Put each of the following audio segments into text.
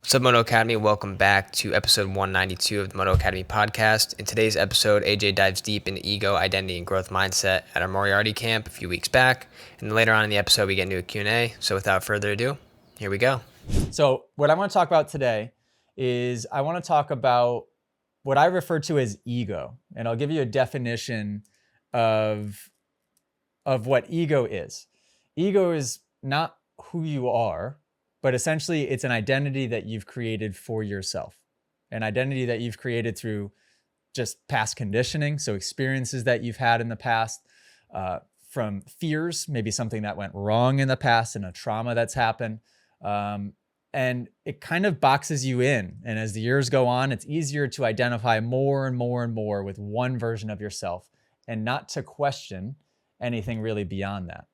What's up, Moto Academy? Welcome back to episode 192 of the Moto Academy podcast. In today's episode, AJ dives deep into ego, identity, and growth mindset at our Moriarty camp a few weeks back. And later on in the episode, we get into a Q&A. So without further ado, here we go. So what I want to talk about today is I want to talk about what I refer to as ego. And I'll give you a definition of what ego is. Ego is not who you are, but essentially it's an identity that you've created for yourself, an identity that you've created through just past conditioning, so experiences that you've had in the past, from fears, maybe something that went wrong in the past and a trauma that's happened. And it kind of boxes you in. And as the years go on, it's easier to identify more and more and more with one version of yourself and not to question anything really beyond that.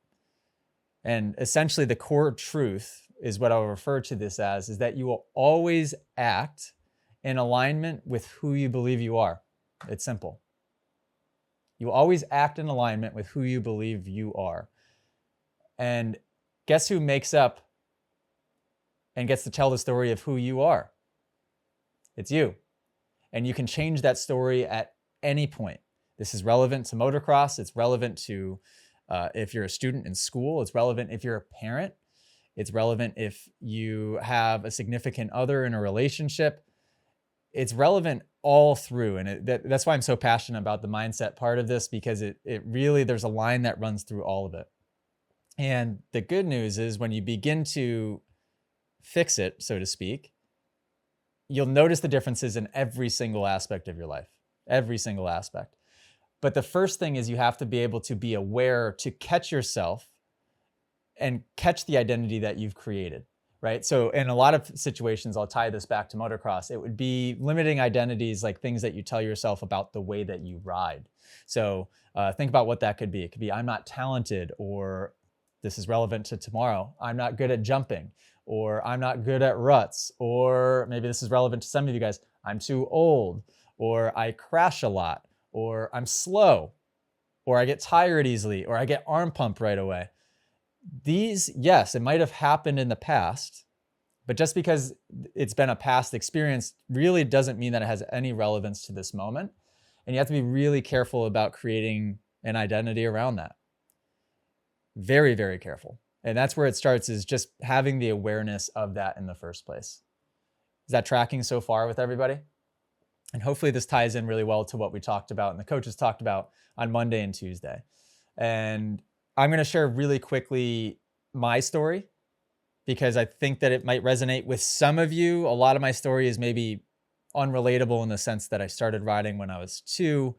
And essentially the core truth is what I'll refer to this as, is that you will always act in alignment with who you believe you are. It's simple. You will always act in alignment with who you believe you are. And guess who makes up and gets to tell the story of who you are? It's you. And you can change that story at any point. This is relevant to motocross. It's relevant to if you're a student in school. It's relevant if you're a parent. It's relevant if you have a significant other in a relationship. It's relevant all through. And that's why I'm so passionate about the mindset part of this, because it really, there's a line that runs through all of it. And the good news is when you begin to fix it, so to speak, you'll notice the differences in every single aspect of your life, every single aspect. But the first thing is you have to be able to be aware to catch yourself and catch the identity that you've created, right? So in a lot of situations, I'll tie this back to motocross. It would be limiting identities, like things that you tell yourself about the way that you ride. So think about what that could be. It could be, I'm not talented, or this is relevant to tomorrow, I'm not good at jumping, or I'm not good at ruts, or maybe this is relevant to some of you guys, I'm too old, or I crash a lot, or I'm slow, or I get tired easily, or I get arm pump right away. These, yes, it might have happened in the past, but just because it's been a past experience really doesn't mean that it has any relevance to this moment. And you have to be really careful about creating an identity around that. Very, very careful. And that's where it starts, is just having the awareness of that in the first place. Is that tracking so far with everybody? And hopefully this ties in really well to what we talked about and the coaches talked about on Monday and Tuesday. And I'm going to share really quickly my story, because I think that it might resonate with some of you. A lot of my story is maybe unrelatable in the sense that I started riding when I was 2,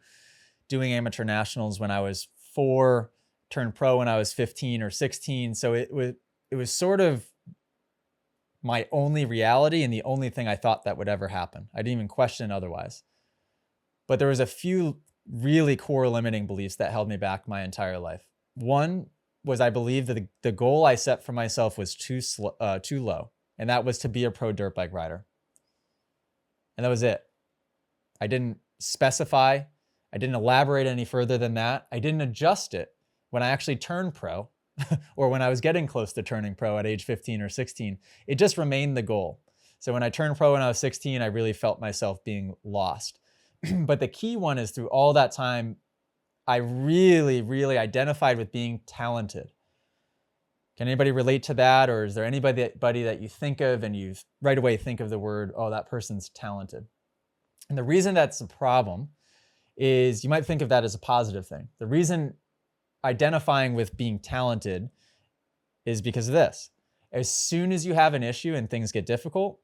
doing amateur nationals when I was 4, turned pro when I was 15 or 16. So it was sort of my only reality and the only thing I thought that would ever happen. I didn't even question otherwise. But there was a few really core limiting beliefs that held me back my entire life. One was I believed that the goal I set for myself was too low, and that was to be a pro dirt bike rider. And that was it. I didn't specify. I didn't elaborate any further than that. I didn't adjust it when I actually turned pro or when I was getting close to turning pro at age 15 or 16. It just remained the goal. So when I turned pro when I was 16, I really felt myself being lost. But the key one is, through all that time, I really, really identified with being talented. Can anybody relate to that? Or is there anybody that you think of and you right away think of the word, oh, that person's talented? And the reason that's a problem is you might think of that as a positive thing. The reason identifying with being talented is because of this. As soon as you have an issue and things get difficult,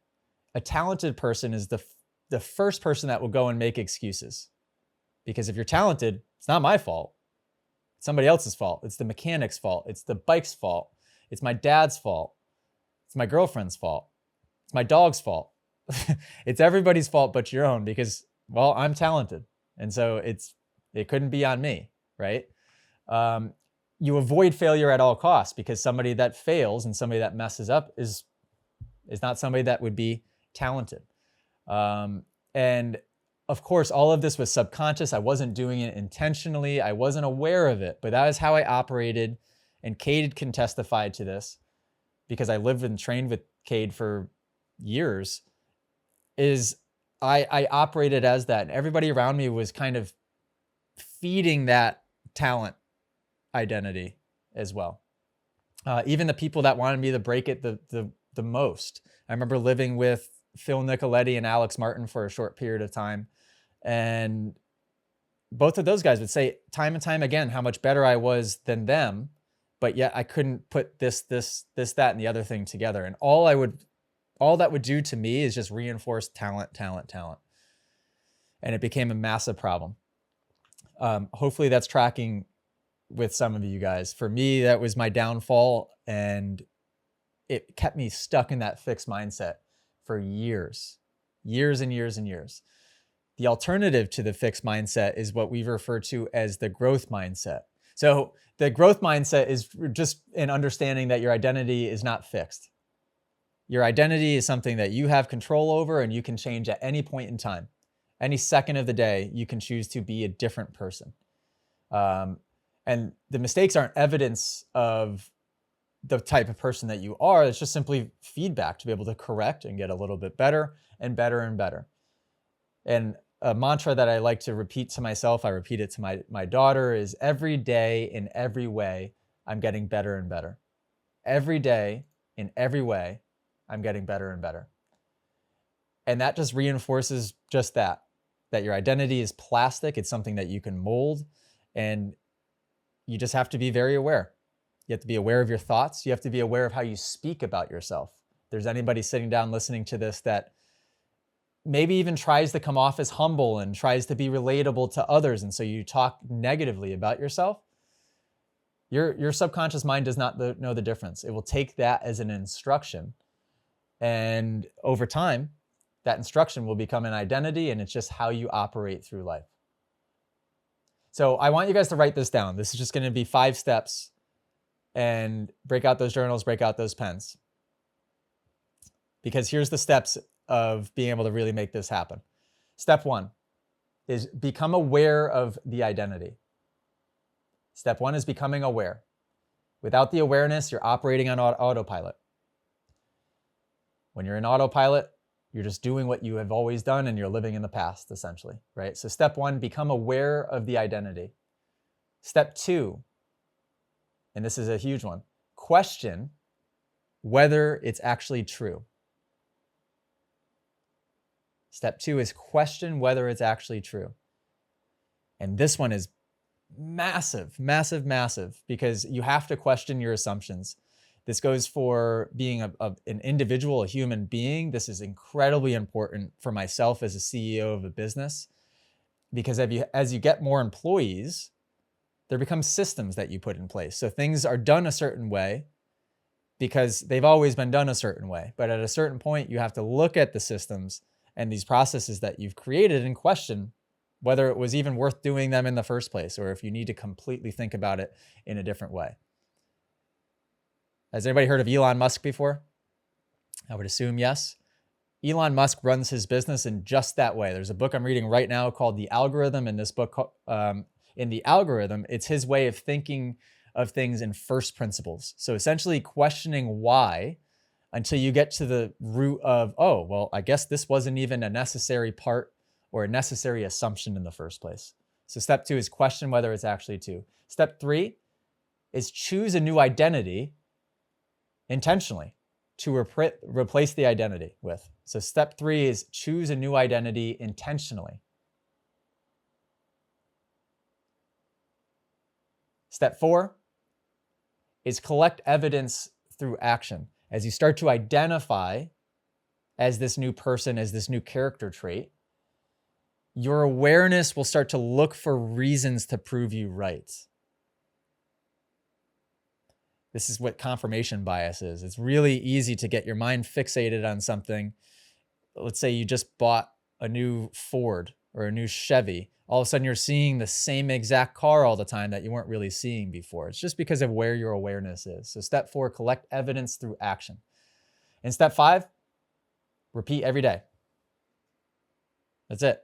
a talented person is the first person that will go and make excuses. Because if you're talented, it's not my fault. It's somebody else's fault. It's the mechanic's fault. It's the bike's fault. It's my dad's fault. It's my girlfriend's fault. It's my dog's fault. It's everybody's fault but your own, because, well, I'm talented. And so it couldn't be on me, right? You avoid failure at all costs, because somebody that fails and somebody that messes up is not somebody that would be talented. And of course, all of this was subconscious. I wasn't doing it intentionally. I wasn't aware of it, but that is how I operated. And Cade can testify to this, because I lived and trained with Cade for years is I operated as that. And everybody around me was kind of feeding that talent identity as well. Even the people that wanted me to break it the most. I remember living with Phil Nicoletti and Alex Martin for a short period of time. And both of those guys would say time and time again how much better I was than them, but yet I couldn't put this, that, and the other thing together. And all that would do to me is just reinforce talent. And it became a massive problem. Hopefully that's tracking with some of you guys. For me, that was my downfall, and it kept me stuck in that fixed mindset for years. The alternative to the fixed mindset is what we refer to as the growth mindset. So the growth mindset is just an understanding that your identity is not fixed. Your identity is something that you have control over, and you can change at any point in time. Any second of the day, you can choose to be a different person. And the mistakes aren't evidence of the type of person that you are. It's just simply feedback to be able to correct and get a little bit better and better and better. And a mantra that I like to repeat to myself, I repeat it to my daughter, is every day in every way, I'm getting better and better. Every day in every way, I'm getting better and better. And that just reinforces just that your identity is plastic. It's something that you can mold, and you just have to be very aware. You have to be aware of your thoughts. You have to be aware of how you speak about yourself. If there's anybody sitting down listening to this that maybe even tries to come off as humble and tries to be relatable to others, and so you talk negatively about yourself, your subconscious mind does not know the difference. It will take that as an instruction, and over time, that instruction will become an identity, and it's just how you operate through life. So I want you guys to write this down. This is just going to be 5 steps, and break out those journals, break out those pens. Because here's the steps of being able to really make this happen. Step 1 is become aware of the identity. Step 1 is becoming aware. Without the awareness, you're operating on autopilot. When you're in autopilot, you're just doing what you have always done, and you're living in the past, essentially, right? So step 1, become aware of the identity. Step 2, and this is a huge one, question whether it's actually true. Step 2 is question whether it's actually true. And this one is massive, because you have to question your assumptions. This goes for being an individual, a human being. This is incredibly important for myself as a CEO of a business, because as you get more employees, there becomes systems that you put in place. So things are done a certain way because they've always been done a certain way. But at a certain point, you have to look at the systems and these processes that you've created and question whether it was even worth doing them in the first place, or if you need to completely think about it in a different way. Has anybody heard of Elon Musk before? I would assume yes. Elon Musk runs his business in just that way. There's a book I'm reading right now called The Algorithm. In this book, in The Algorithm, it's his way of thinking of things in first principles. So essentially questioning why until you get to the root of, oh, well, I guess this wasn't even a necessary part or a necessary assumption in the first place. So step 2 is question whether it's actually true. Step 3 is choose a new identity intentionally to replace the identity with. So step 3 is choose a new identity intentionally. Step 4 is collect evidence through action. As you start to identify as this new person, as this new character trait, your awareness will start to look for reasons to prove you right. This is what confirmation bias is. It's really easy to get your mind fixated on something. Let's say you just bought a new Ford or a new Chevy. All of a sudden you're seeing the same exact car all the time that you weren't really seeing before. It's just because of where your awareness is. So step 4, collect evidence through action. And step 5, repeat every day. That's it.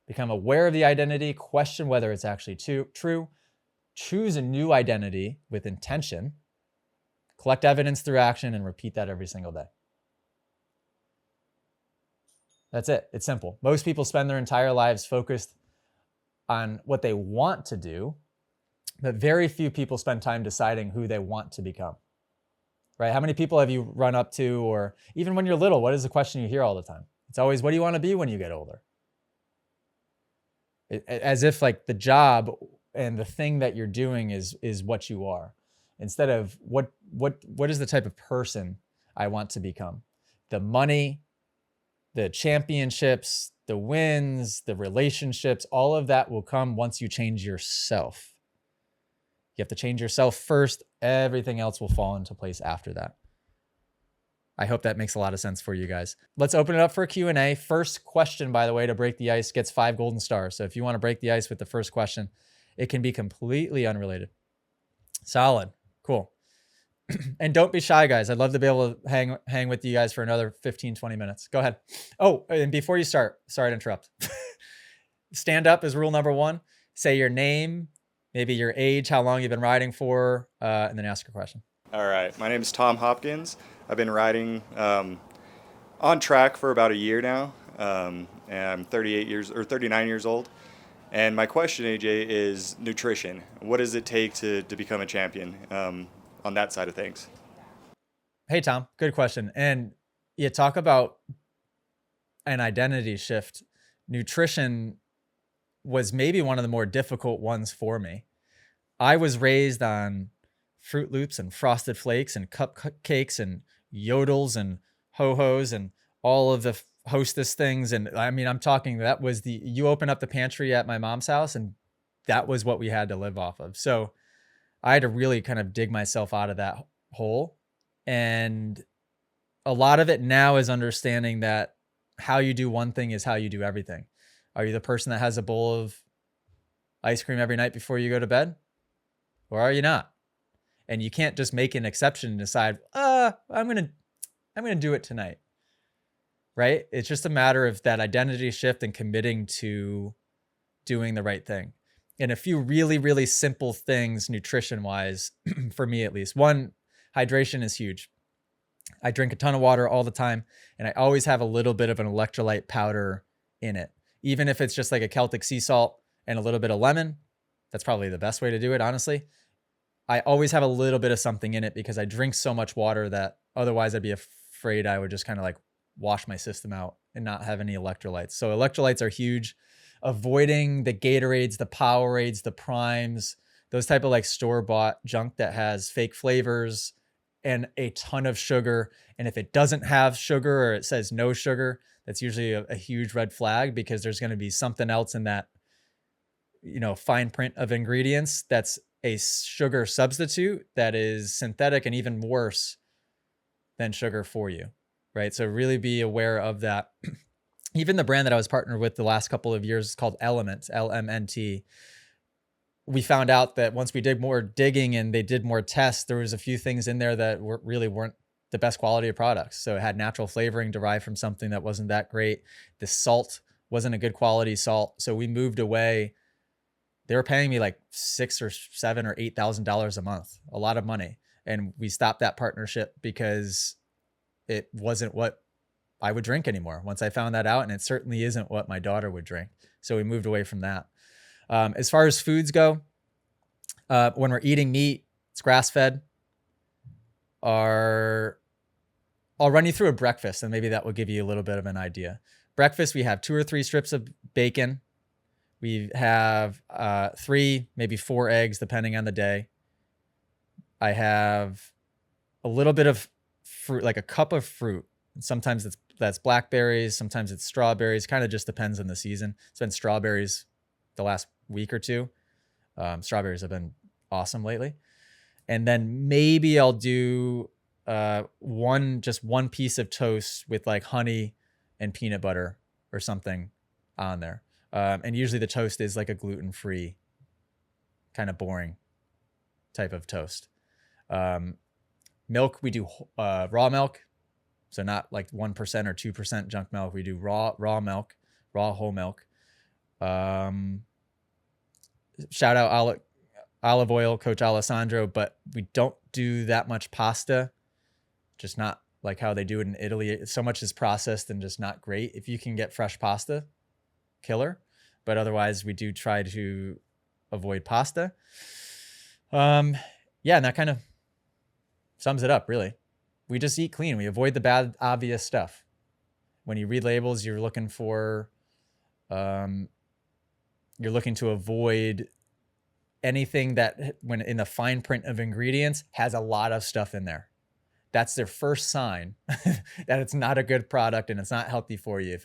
Become aware of the identity, question whether it's actually true, choose a new identity with intention, collect evidence through action, and repeat that every single day. That's it. It's simple. Most people spend their entire lives focused on what they want to do, but very few people spend time deciding who they want to become. Right? How many people have you run up to, or even when you're little, what is the question you hear all the time? It's always, what do you want to be when you get older? As if like the job and the thing that you're doing is what you are, instead of what is the type of person I want to become. The money, the championships, the wins, the relationships, all of that will come once you change yourself. You have to change yourself first. Everything else will fall into place after that. I hope that makes a lot of sense for you guys. Let's open it up for a Q&A. First question, by the way, to break the ice gets 5 golden stars. So if you want to break the ice with the first question, it can be completely unrelated. Solid. Cool. And don't be shy, guys. I'd love to be able to hang with you guys for another 15, 20 minutes. Go ahead. Oh, and before you start, sorry to interrupt. Stand up is rule number 1. Say your name, maybe your age, how long you've been riding for, and then ask a question. All right. My name is Tom Hopkins. I've been riding on track for about a year now, and I'm 39 years old. And my question, AJ, is nutrition. What does it take to become a champion on that side of things? Hey, Tom, good question. And you talk about an identity shift. Nutrition was maybe one of the more difficult ones for me. I was raised on Fruit Loops and Frosted Flakes and cupcakes and Yodels and Ho-Hos and all of the Hostess things. And I mean, I'm talking, that was you open up the pantry at my mom's house and that was what we had to live off of. So I had to really kind of dig myself out of that hole. And a lot of it now is understanding that how you do one thing is how you do everything. Are you the person that has a bowl of ice cream every night before you go to bed? Or are you not? And you can't just make an exception and decide, I'm going to do it tonight. Right? It's just a matter of that identity shift and committing to doing the right thing. And a few really, really simple things nutrition wise, for me at least. One, hydration is huge. I drink a ton of water all the time, and I always have a little bit of an electrolyte powder in it. Even if it's just like a Celtic sea salt and a little bit of lemon, that's probably the best way to do it, honestly. I always have a little bit of something in it because I drink so much water that otherwise I'd be afraid I would just kind of like wash my system out and not have any electrolytes. So electrolytes are huge. Avoiding the Gatorades, the Powerades, the Primes, those type of like store-bought junk that has fake flavors and a ton of sugar. And if it doesn't have sugar or it says no sugar, that's usually a huge red flag, because there's going to be something else in that, fine print of ingredients that's a sugar substitute that is synthetic and even worse than sugar for you, right? So really be aware of that. Even the brand that I was partnered with the last couple of years is called Element, LMNT. We found out that once we did more digging and they did more tests, there was a few things in there that really weren't the best quality of products. So it had natural flavoring derived from something that wasn't that great. The salt wasn't a good quality salt. So we moved away. They were paying me like $6,000 or $7,000 or $8,000 a month, a lot of money. And we stopped that partnership because it wasn't what I would drink anymore once I found that out. And it certainly isn't what my daughter would drink. So we moved away from that. As far as foods go, when we're eating meat, it's grass-fed. I'll run you through a breakfast, and maybe that will give you a little bit of an idea. Breakfast, we have 2 or 3 strips of bacon. We have 3, maybe 4 eggs, depending on the day. I have a little bit of fruit, like a cup of fruit. Sometimes that's blackberries. Sometimes it's strawberries. Kind of just depends on the season. It's been strawberries the last week or two. Strawberries have been awesome lately. And then maybe I'll do one piece of toast with like honey and peanut butter or something on there. And usually the toast is like a gluten-free, kind of boring type of toast. Milk, we do raw milk. So not like 1% or 2% junk milk. We do raw milk, raw whole milk. Shout out olive oil, Coach Alessandro, but we don't do that much pasta. Just not like how they do it in Italy. So much is processed and just not great. If you can get fresh pasta, killer. But otherwise, we do try to avoid pasta. And that kind of sums it up, really. We just eat clean. We avoid the bad, obvious stuff. When you read labels, you're looking for, you're looking to avoid anything that, when in the fine print of ingredients, has a lot of stuff in there. That's their first sign that it's not a good product and it's not healthy for you.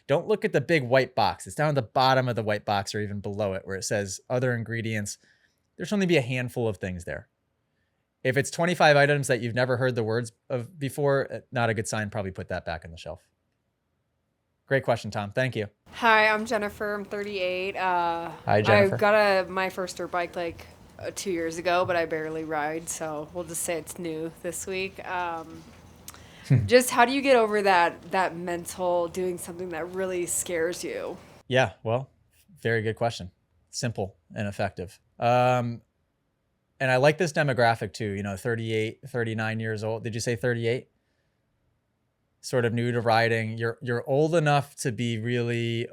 Don't look at the big white box. It's down at the bottom of the white box or even below it where it says other ingredients. There should only be a handful of things there. If it's 25 items that you've never heard the words of before, not a good sign. Probably put that back on the shelf. Great question, Tom. Thank you. Hi, I'm Jennifer. I'm 38. Hi, Jennifer. I got my first dirt bike 2 years ago, but I barely ride, so we'll just say it's new this week. Just how do you get over that mental doing something that really scares you? Yeah, well, very good question. Simple and effective. And I like this demographic too, 38, 39 years old. Did you say 38? Sort of new to riding. You're old enough to be really,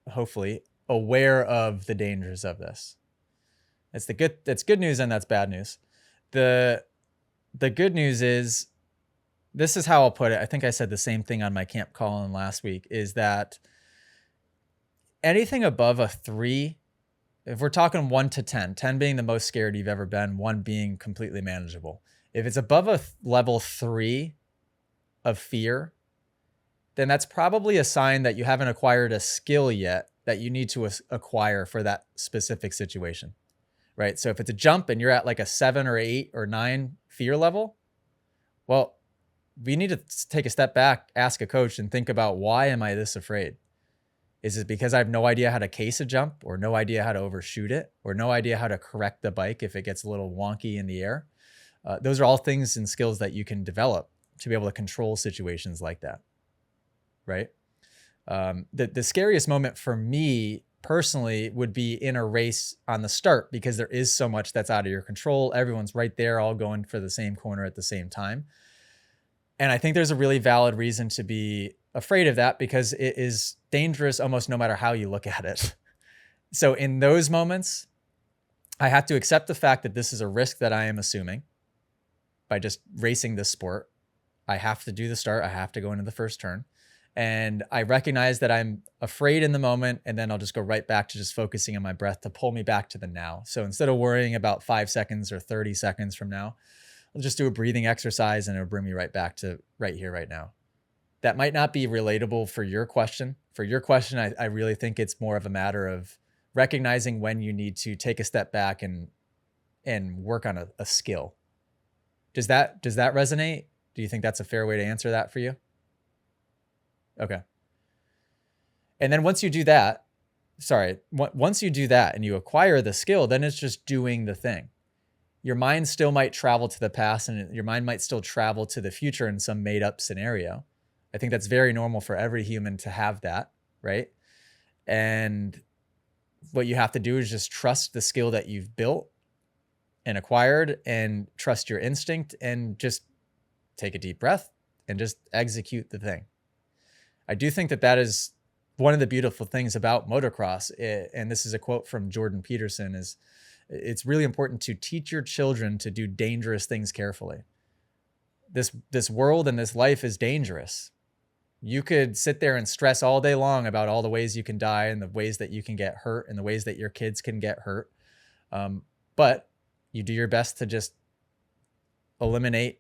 hopefully, aware of the dangers of this. That's good news and that's bad news. The good news is, this is how I'll put it. I think I said the same thing on my camp call-in last week, is that anything above a 3, if we're talking 1 to 10, 10 being the most scared you've ever been, 1 being completely manageable. If it's above a level 3 of fear, then that's probably a sign that you haven't acquired a skill yet that you need to acquire for that specific situation, right? So if it's a jump and you're at like a 7 or 8 or 9 fear level, well, we need to take a step back, ask a coach, and think about, why am I this afraid? Is it because I have no idea how to case a jump, or no idea how to overshoot it, or no idea how to correct the bike if it gets a little wonky in the air? Those are all things and skills that you can develop to be able to control situations like that, right? The scariest moment for me personally would be in a race on the start, because there is so much that's out of your control. Everyone's right there, all going for the same corner at the same time. And I think there's a really valid reason to be afraid of that, because it is dangerous almost no matter how you look at it. So in those moments, I have to accept the fact that this is a risk that I am assuming by just racing this sport. I have to do the start. I have to go into the first turn. And I recognize that I'm afraid in the moment, and then I'll just go right back to just focusing on my breath to pull me back to the now. So instead of worrying about 5 seconds or 30 seconds from now, I'll just do a breathing exercise and it'll bring me right back to right here, right now. That might not be relatable for your question. For your question, I really think it's more of a matter of recognizing when you need to take a step back and work on a skill. Does that resonate? Do you think that's a fair way to answer that for you? Okay. And then once you do that and you acquire the skill, then it's just doing the thing. Your mind still might travel to the past, and your mind might still travel to the future in some made up scenario. I think that's very normal for every human to have that, right? And what you have to do is just trust the skill that you've built and acquired, and trust your instinct, and just take a deep breath and just execute the thing. I do think that is one of the beautiful things about motocross. And this is a quote from Jordan Peterson, is it's really important to teach your children to do dangerous things carefully. This world and this life is dangerous. You could sit there and stress all day long about all the ways you can die, and the ways that you can get hurt, and the ways that your kids can get hurt. But you do your best to just eliminate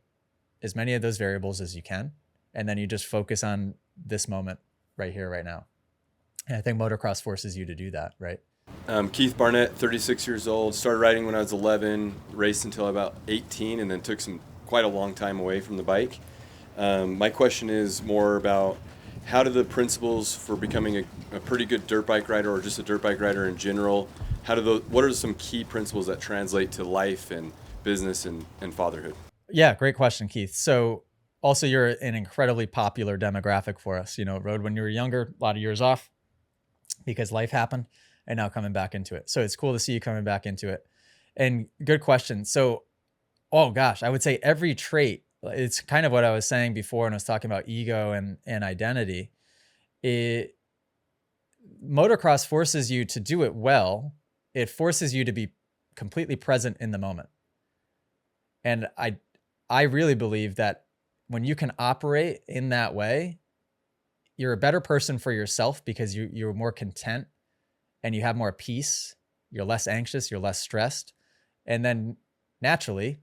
as many of those variables as you can. And then you just focus on this moment right here, right now. And I think motocross forces you to do that, right? Keith Barnett, 36 years old, started riding when I was 11, raced until about 18, and then took quite a long time away from the bike. My question is more about, how do the principles for becoming a pretty good dirt bike rider, or just a dirt bike rider in general, what are some key principles that translate to life and business and fatherhood? Yeah, great question, Keith. So also, you're an incredibly popular demographic for us. Rode when you were younger, a lot of years off because life happened, and now coming back into it. So it's cool to see you coming back into it. And good question. So, oh gosh, I would say every trait, it's kind of what I was saying before when I was talking about ego and identity. Motocross forces you to do it well. It forces you to be completely present in the moment. And I really believe that when you can operate in that way, you're a better person for yourself because you're more content and you have more peace. You're less anxious, you're less stressed. And then naturally,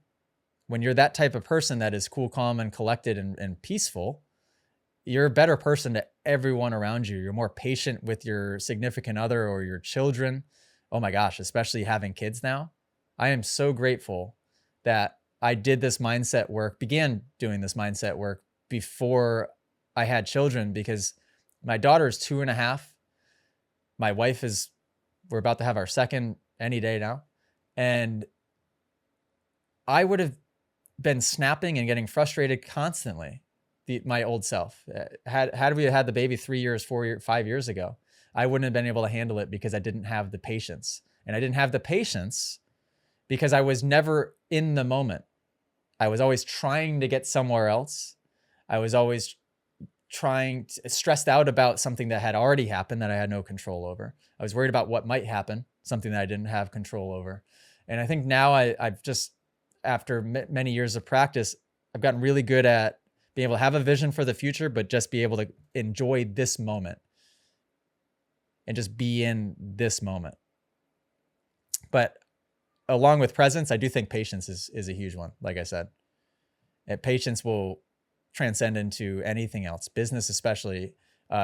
when you're that type of person that is cool, calm, and collected and peaceful, you're a better person to everyone around you. You're more patient with your significant other or your children. Oh my gosh, especially having kids now. I am so grateful that I did this mindset work, began doing this mindset work before I had children, because my daughter is 2.5. My wife we're about to have our second any day now. And I would have been snapping and getting frustrated constantly. My old self, had we had the baby 3 years, 4 years, 5 years ago, I wouldn't have been able to handle it because I didn't have the patience. And I didn't have the patience because I was never in the moment. I was always trying to get somewhere else. I was always stressed out about something that had already happened that I had no control over. I was worried about what might happen, something that I didn't have control over. And I think now I've just, after many years of practice, I've gotten really good at being able to have a vision for the future, but just be able to enjoy this moment and just be in this moment. But along with presence, I do think patience is a huge one. Like I said, and patience will transcend into anything else, business especially.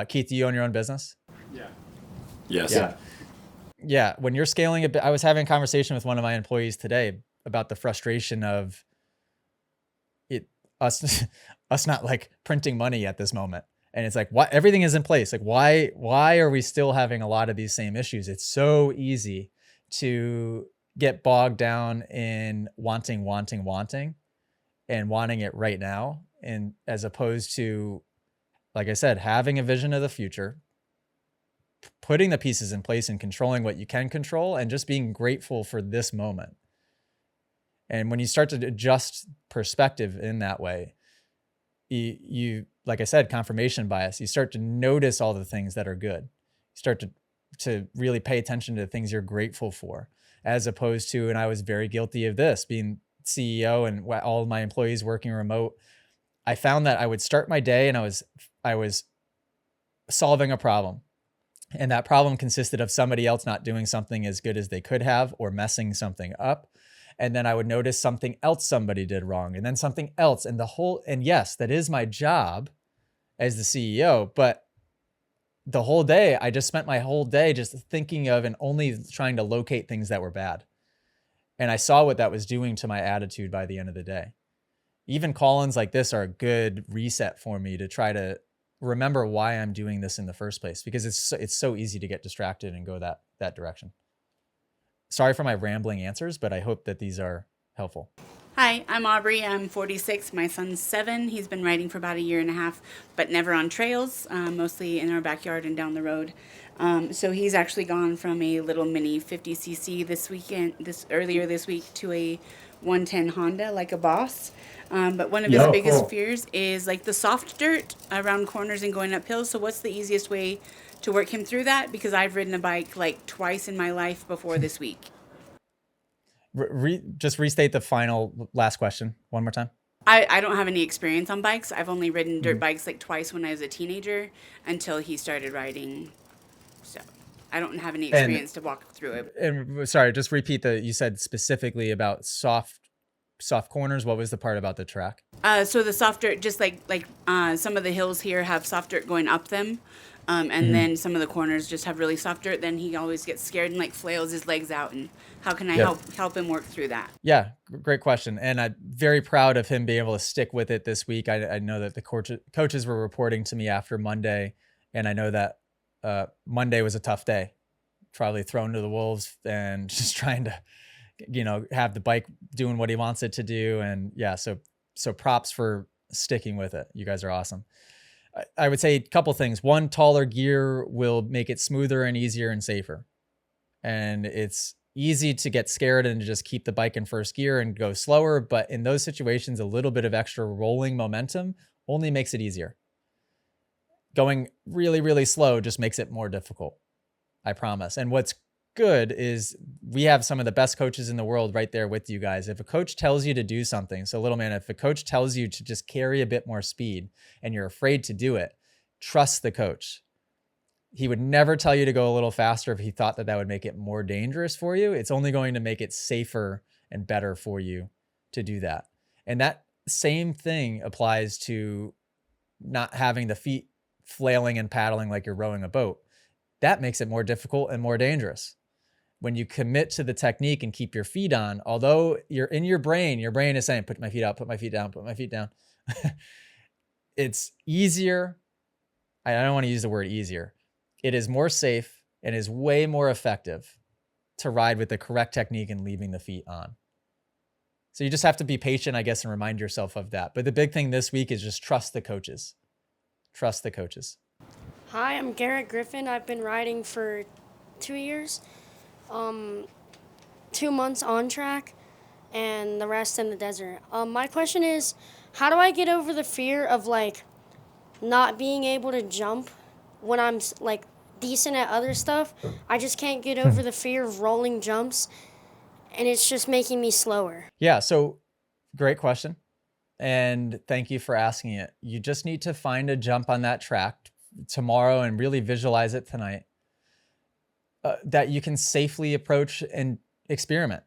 Keith, do you own your own business? Yeah. Yes. Yeah. When you're scaling it, I was having a conversation with one of my employees today about the frustration of us not like printing money at this moment. And it's like, what, everything is in place. Like, why are we still having a lot of these same issues? It's so easy to get bogged down in wanting and wanting it right now. And as opposed to, like I said, having a vision of the future, putting the pieces in place and controlling what you can control, and just being grateful for this moment. And when you start to adjust perspective in that way, you like I said, confirmation bias, you start to notice all the things that are good. You start to really pay attention to the things you're grateful for, as opposed to, and I was very guilty of this, being CEO and all of my employees working remote. I found that I would start my day and I was solving a problem. And that problem consisted of somebody else not doing something as good as they could have, or messing something up. And then I would notice something else somebody did wrong, and then something else. And yes, that is my job as the CEO, but the whole day, I just spent my whole day just thinking of and only trying to locate things that were bad. And I saw what that was doing to my attitude by the end of the day. Even call-ins like this are a good reset for me to try to remember why I'm doing this in the first place, because it's so easy to get distracted and go that direction. Sorry for my rambling answers, but I hope that these are helpful. Hi, I'm Aubrey. I'm 46. My son's 7. He's been riding for about 1.5 years, but never on trails, mostly in our backyard and down the road. So he's actually gone from a little mini 50cc earlier this week to a 110 Honda, like a boss. But one of his biggest fears is like the soft dirt around corners and going up hills. So what's the easiest way to work him through that? Because I've ridden a bike like twice in my life before this week. Just restate the last question one more time. I don't have any experience on bikes. I've only ridden dirt bikes like twice when I was a teenager until he started riding. So I don't have any experience to walk through it. And sorry, just repeat you said specifically about soft corners. What was the part about the track? So the soft dirt, just like some of the hills here have soft dirt going up them. And then some of the corners just have really soft dirt. Then he always gets scared and like flails his legs out. And how can I help him work through that? Yeah, great question. And I'm very proud of him being able to stick with it this week. I know that the coaches were reporting to me after Monday, and I know that Monday was a tough day, probably thrown to the wolves and just trying to, have the bike doing what he wants it to do. And yeah, so props for sticking with it. You guys are awesome. I would say a couple things. One, taller gear will make it smoother and easier and safer. And it's easy to get scared and just keep the bike in first gear and go slower. But in those situations, a little bit of extra rolling momentum only makes it easier. Going really, really slow just makes it more difficult. I promise. And what's good is we have some of the best coaches in the world right there with you guys. If a coach tells you to do something, so little man, if a coach tells you to just carry a bit more speed and you're afraid to do it, trust the coach. He would never tell you to go a little faster if he thought that that would make it more dangerous for you. It's only going to make it safer and better for you to do that. And that same thing applies to not having the feet flailing and paddling like you're rowing a boat. That makes it more difficult and more dangerous. When you commit to the technique and keep your feet on, although you're in your brain is saying, put my feet out, put my feet down, put my feet down. It's easier. I don't want to use the word easier. It is more safe and is way more effective to ride with the correct technique and leaving the feet on. So you just have to be patient, I guess, and remind yourself of that. But the big thing this week is just trust the coaches. Trust the coaches. Hi, I'm Garrett Griffin. I've been riding for 2 years, 2 months on track, and the rest in the desert. My question is, how do I get over the fear of like not being able to jump when I'm like decent at other stuff? I just can't get over the fear of rolling jumps, and it's just making me slower. Yeah, so great question. And thank you for asking it. You just need to find a jump on that track tomorrow and really visualize it tonight that you can safely approach and experiment.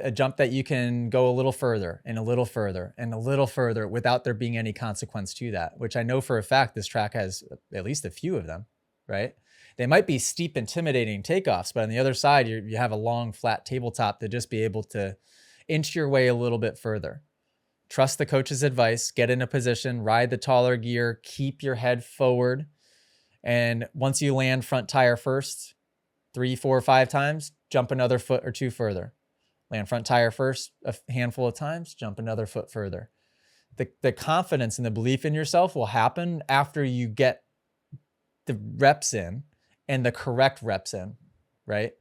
A jump that you can go a little further and a little further and a little further without there being any consequence to that, which I know for a fact this track has at least a few of them, right? They might be steep, intimidating takeoffs, but on the other side, you have a long, flat tabletop to just be able to inch your way a little bit further. Trust the coach's advice, get in a position, ride the taller gear, keep your head forward. And once you land front tire first, 3, 4, 5 times, jump another foot or 2 further. Land front tire first a handful of times, jump another foot further. The confidence and the belief in yourself will happen after you get the reps in and the correct reps in, right?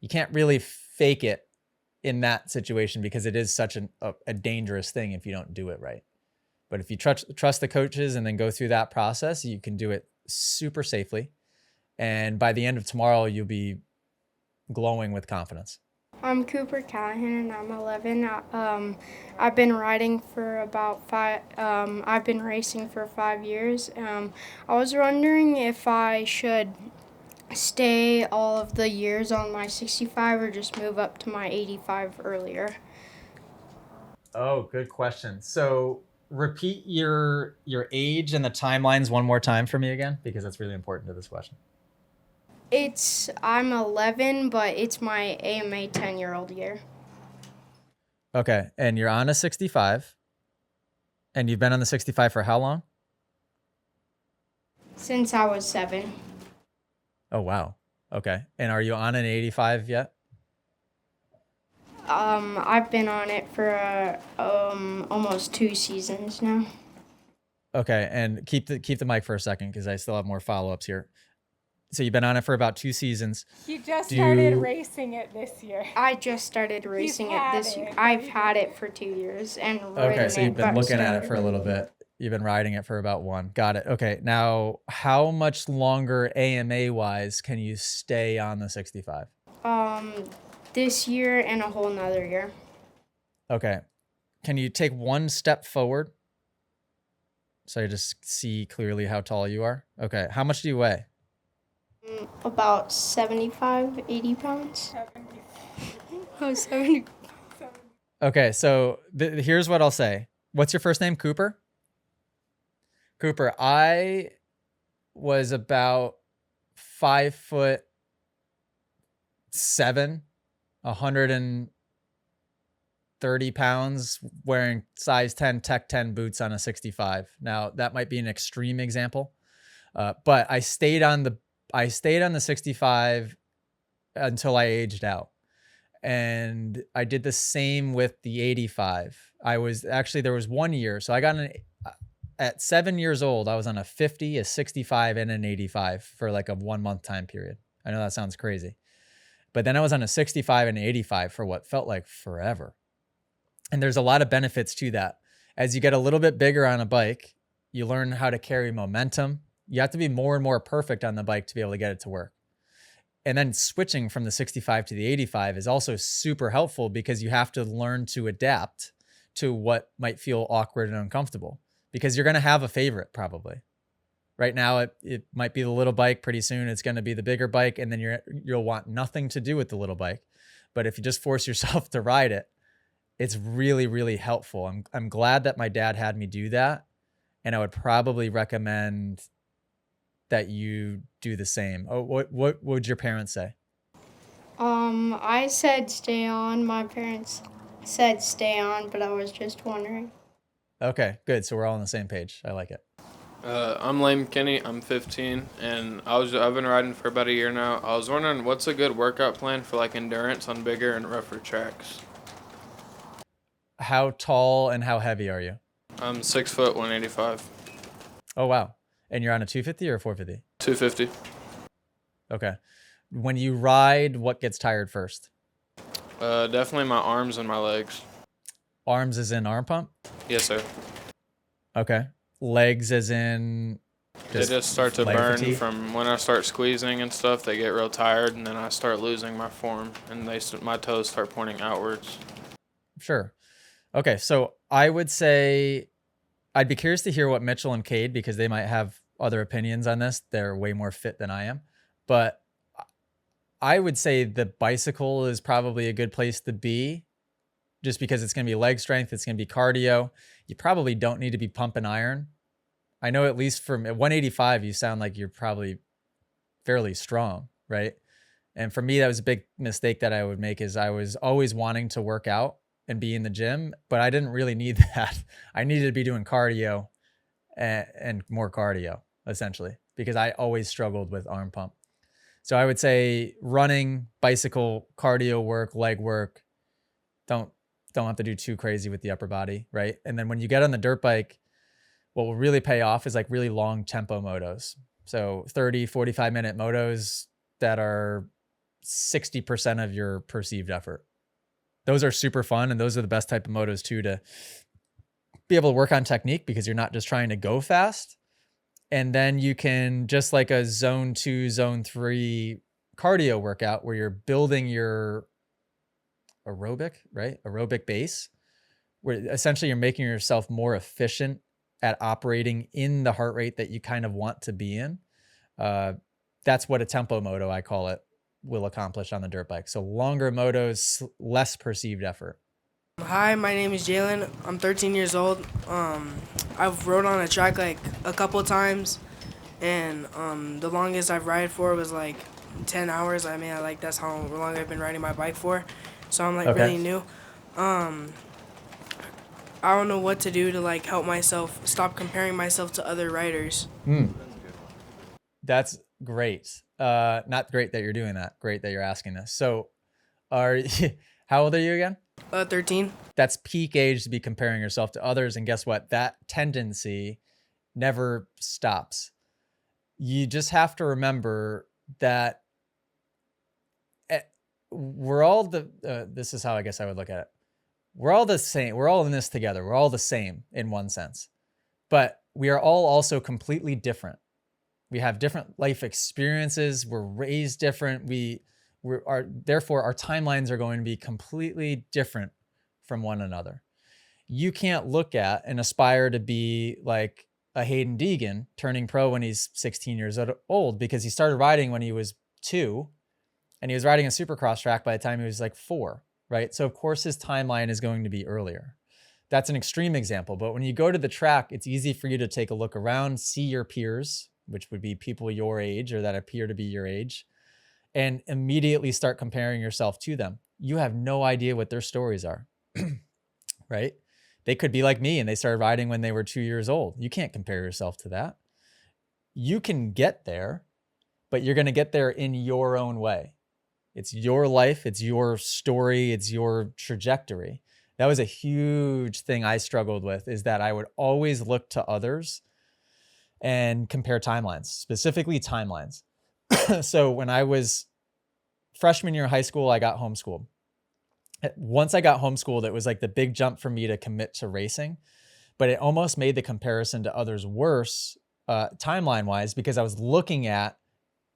You can't really fake it in that situation because it is such a dangerous thing if you don't do it right. But if you trust the coaches and then go through that process, you can do it super safely. And by the end of tomorrow, you'll be glowing with confidence. I'm Cooper Callahan and I'm 11. I've been riding for about I've been racing for 5 years. I was wondering if I should stay all of the years on my 65 or just move up to my 85 earlier. Oh, good question. So repeat your age and the timelines one more time for me again, because that's really important to this question. I'm 11, but it's my AMA 10-year-old year. Okay, and you're on a 65, and you've been on the 65 for how long? Since I was 7. Oh, wow. Okay, and are you on an 85 yet? I've been on it for almost 2 seasons now. Okay, and keep the mic for a second because I still have more follow-ups here. So you've been on it for about 2 seasons. He just started racing it this year. I just started racing it this year. I've had it for 2 years and okay, so you've been looking at it for a little bit. You've been riding it for about 1. Got it. Okay, now how much longer AMA-wise can you stay on the 65? This year and a whole nother year. Okay. Can you take 1 step forward? So I just see clearly how tall you are. Okay, how much do you weigh? About 75, 80 pounds. 70. Okay, so here's what I'll say. What's your first name? Cooper? Cooper, I was about 5'7", 130 pounds, wearing size 10 Tech 10 boots on a 65. Now, that might be an extreme example, but I stayed on the 65 until I aged out. And I did the same with the 85. There was 1 year. So I got at 7 years old, I was on a 50, a 65, and an 85 for like a 1 month time period. I know that sounds crazy. But then I was on a 65 and 85 for what felt like forever. And there's a lot of benefits to that. As you get a little bit bigger on a bike, you learn how to carry momentum. You have to be more and more perfect on the bike to be able to get it to work. And then switching from the 65 to the 85 is also super helpful because you have to learn to adapt to what might feel awkward and uncomfortable, because you're going to have a favorite probably. Right now, it might be the little bike. Pretty soon, it's going to be the bigger bike, and then you'll want nothing to do with the little bike. But if you just force yourself to ride it, it's really, really helpful. I'm glad that my dad had me do that, and I would probably recommend that you do the same. Oh, what would your parents say? I said stay on. My parents said stay on, but I was just wondering. Okay, good. So we're all on the same page. I like it. I'm Lane McKinney. I'm 15, and I've been riding for about a year now. I was wondering, what's a good workout plan for like endurance on bigger and rougher tracks? How tall and how heavy are you? I'm 6 foot, 185. Oh, wow. And you're on a 250 or a 450? 250. Okay. When you ride, what gets tired first? Definitely my arms and my legs. Arms as in arm pump? Yes, sir. Okay. Legs as in They just start to leg burn fatigue? from when I start squeezing and stuff. They get real tired, and then I start losing my form, and my toes start pointing outwards. Sure. Okay. So I would say I'd be curious to hear what Mitchell and Cade, because they might have other opinions on this. They're way more fit than I am. But I would say the bicycle is probably a good place to be, just because it's going to be leg strength. It's going to be cardio. You probably don't need to be pumping iron. I know at least from at 185, you sound like you're probably fairly strong, right? And for me, that was a big mistake that I would make, is I was always wanting to work out and be in the gym, but I didn't really need that. I needed to be doing cardio and more cardio, essentially, because I always struggled with arm pump. So I would say running, bicycle, cardio work, leg work. Don't have to do too crazy with the upper body, right? And then when you get on the dirt bike, what will really pay off is like really long tempo motos. So 30, 45-minute motos that are 60% of your perceived effort. Those are super fun, and those are the best type of motos too, to be able to work on technique, because you're not just trying to go fast. And then you can, just like a zone 2, zone 3 cardio workout where you're building your aerobic, right? Aerobic base, where essentially you're making yourself more efficient at operating in the heart rate that you kind of want to be in. That's what a tempo moto, I call it, will accomplish on the dirt bike. So longer motos, less perceived effort. Hi, my name is Jalen. I'm 13 years old. I've rode on a track like a couple times, and the longest I've ridden for was like 10 hours. I mean, that's how long I've been riding my bike for. So I'm like really new. I don't know what to do to like help myself stop comparing myself to other riders. That's great. Not great that you're doing that. Great that you're asking this. So how old are you again? 13. That's peak age to be comparing yourself to others. And guess what? That tendency never stops. You just have to remember that we're all this is how I guess I would look at it. We're all the same. We're all in this together. We're all the same in one sense, but we are all also completely different. We have different life experiences. We're raised different. Therefore our timelines are going to be completely different from one another. You can't look at and aspire to be like a Hayden Deegan turning pro when he's 16 years old, because he started riding when he was 2, and he was riding a supercross track by the time he was like 4, right? So of course his timeline is going to be earlier. That's an extreme example, but when you go to the track, it's easy for you to take a look around, see your peers, which would be people your age or that appear to be your age, and immediately start comparing yourself to them. You have no idea what their stories are, right? They could be like me and they started riding when they were 2 years old. You can't compare yourself to that. You can get there, but you're going to get there in your own way. It's your life. It's your story. It's your trajectory. That was a huge thing I struggled with, is that I would always look to others and compare timelines, specifically timelines. So when I was freshman year of high school, I got homeschooled. Once I got homeschooled, it was like the big jump for me to commit to racing, but it almost made the comparison to others worse timeline wise, because I was looking at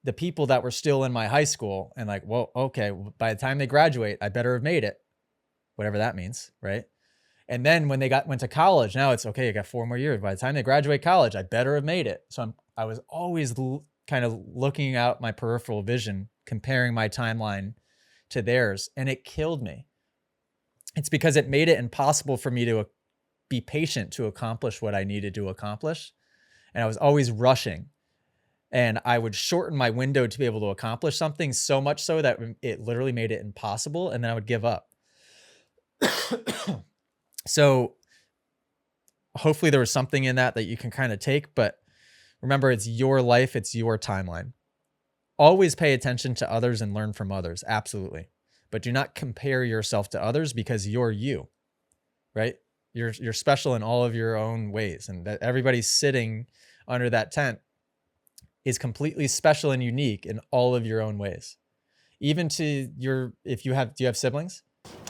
the people that were still in my high school and like, well, okay, by the time they graduate, I better have made it, whatever that means, right? And then when they went to college, now it's okay, I got 4 more years. By the time they graduate college, I better have made it. So I was always kind of looking out my peripheral vision, comparing my timeline to theirs, and it killed me. It's because it made it impossible for me to be patient to accomplish what I needed to accomplish. And I was always rushing. And I would shorten my window to be able to accomplish something, so much so that it literally made it impossible. And then I would give up. So hopefully there was something in that you can kind of take, but remember, it's your life. It's your timeline. Always pay attention to others and learn from others. Absolutely. But do not compare yourself to others, because you're you, right? You're special in all of your own ways. And that everybody sitting under that tent is completely special and unique in all of your own ways. Even to do you have siblings?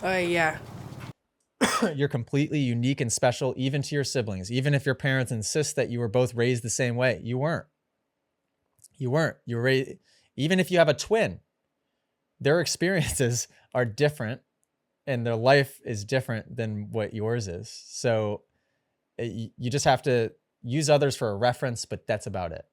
Yeah. You're completely unique and special, even to your siblings. Even if your parents insist that you were both raised the same way, you weren't. You were raised, even if you have a twin, their experiences are different and their life is different than what yours is. So you just have to use others for a reference, but that's about it.